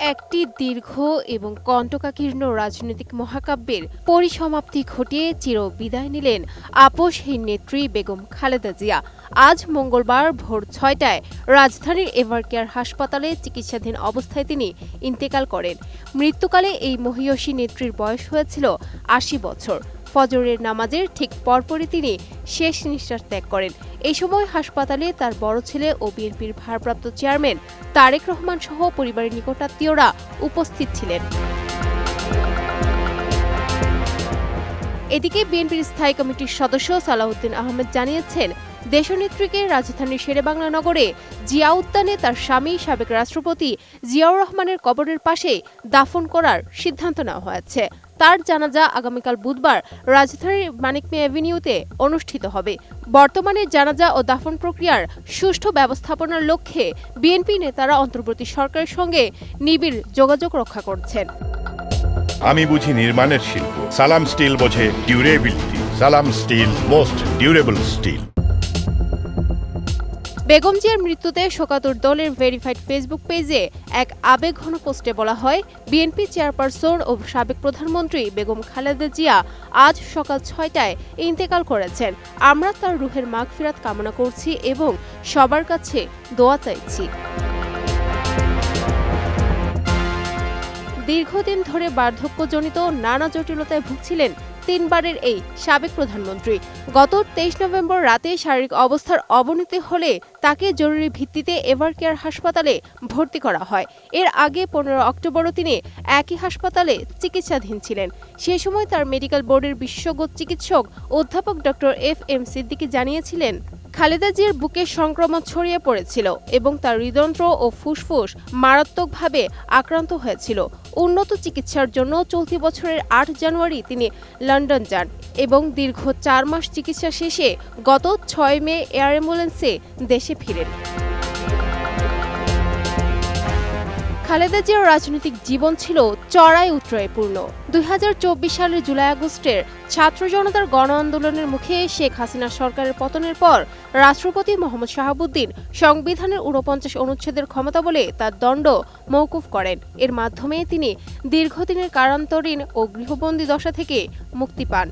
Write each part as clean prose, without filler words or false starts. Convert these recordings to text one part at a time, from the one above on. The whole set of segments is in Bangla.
একটি দীর্ঘ এবং কণ্টকাকীর্ণ রাজনৈতিক মহাকাব্যের পরিসমাপ্তি ঘটিয়ে চিরবিদায় নিলেন আপসহীন নেত্রী বেগম খালেদা জিয়া। আজ মঙ্গলবার ভোর ৬টায় রাজধানীর এভারকেয়ার হাসপাতালে চিকিৎসাধীন অবস্থায় তিনি ইন্তেকাল করেন। মৃত্যুকালে এই মহিয়সী নেত্রীর বয়স হয়েছিল ৮০ বছর। ফজরের নামাজের ঠিক পরপরই তিনি শেষ নিঃশ্বাস ত্যাগ করেন। এই সময় হাসপাতালে তার বড় ছেলে ও বিএনপির ভারপ্রাপ্ত চেয়ারম্যান তারেক রহমান সহ পরিবারের নিকটাত্মীয়রা উপস্থিত ছিলেন। এদিকে বিএনপির স্থায়ী কমিটির সদস্য সালাউদ্দিন আহমেদ জানিয়েছেন, দেশনেত্রীকে রাজধানীর শেরেবাংলা নগরে জিয়া উদ্যানে তার স্বামী সাবেক রাষ্ট্রপতি জিয়াউর রহমানের কবরের পাশে দাফন করার সিদ্ধান্ত নেওয়া হয়েছে। তার জানাজা আগামীকাল বুধবার রাজধানীর মানিক মিয়া এভিনিউতে অনুষ্ঠিত হবে। বর্তমানে জানাজা ও দাফন প্রক্রিয়ার সুষ্ঠু ব্যবস্থাপনার লক্ষ্যে বিএনপি নেতারা অন্তর্বর্তী সরকারের সঙ্গে নিবিড় যোগাযোগ রক্ষা করছেন। আমি বুঝি নির্মাণের শিল্প, সালাম স্টিল বোঝে durability. Salam steel, most durable steel. Begum জিয়ার মৃত্যুতে শোকাতুর দলের ভেরিফাইড ফেসবুক পেজে এক আবেগঘন পোস্টে বলা হয়, বিএনপি চেয়ারপারসন ও সাবেক প্রধানমন্ত্রী বেগম খালেদা জিয়া আজ সকাল ৬টায় ইন্তেকাল করেছেন। আমরা তার রুহের মাগফিরাত কামনা করছি এবং সবার কাছে দোয়া চাইছি। দীর্ঘদিন ধরে বার্ধক্যজনিত নানা জটিলতায় ভুগছিলেন তিনবারের এই সাবেক প্রধানমন্ত্রী। গত ২৩ নভেম্বর রাতে শারীরিক অবস্থার অবনতি হলে তাকে জরুরি ভিত্তিতে এভারকেয়ার হাসপাতালে ভর্তি করা হয়। এর আগে ১৫ অক্টোবরও তিনি একই হাসপাতালে চিকিৎসাধীন ছিলেন। সে সময় তার মেডিকেল বোর্ডের বিশেষজ্ঞ চিকিৎসক অধ্যাপক ডক্টর এফ.এম. সিদ্দিকী জানিয়েছিলেন, খালেদা জিয়ার বুকে সংক্রমণ ছড়িয়ে পড়েছিল এবং তার হৃদযন্ত্র ও ফুসফুস মারাত্মকভাবে আক্রান্ত হয়েছিল। উন্নত চিকিৎসার জন্য চলতি বছরের ৮ জানুয়ারি তিনি লন্ডন যান এবং দীর্ঘ ৪ মাস চিকিৎসা শেষে গত ৬ মে এয়ার অ্যাম্বুলেন্সে দেশে ফিরেন। খালেদা জিয়ার রাজনৈতিক জীবন ছিল চড়াই উতরাই পূর্ণ। ২০২৪ সালের জুলাই আগস্টের ছাত্র জনতার গণ আন্দোলনের মুখে শেখ হাসিনা সরকারের পতনের পর রাষ্ট্রপতি মোহাম্মদ শাহাবুদ্দিন সংবিধানের ৪৯ অনুচ্ছেদের ক্ষমতা বলে তার দণ্ড মওকুফ করেন। এর মাধ্যমে তিনি দীর্ঘদিনের কারান্তরীণ ও গৃহবন্দী দশা থেকে মুক্তি পান।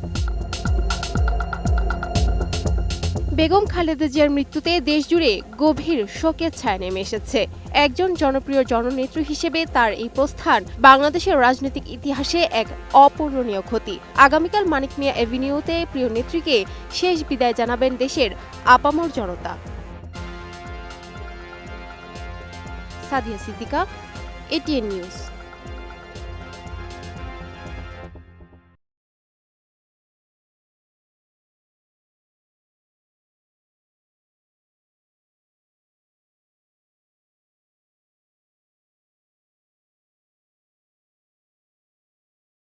বেগম খালেদা জিয়ার মৃত্যুতে দেশজুড়ে গভীর শোকের ছায়া নেমে এসেছে। একজন জনপ্রিয় জননেত্রী হিসেবে তার এই প্রস্থান বাংলাদেশের রাজনৈতিক ইতিহাসে এক অপূরণীয় ক্ষতি। আগামীকাল মানিক মিয়া এভিনিউতে প্রিয় নেত্রীকে শেষ বিদায় জানাবেন দেশের আপামর জনতা। সাদিয়া সিদ্দিকা, এটিএন নিউজ।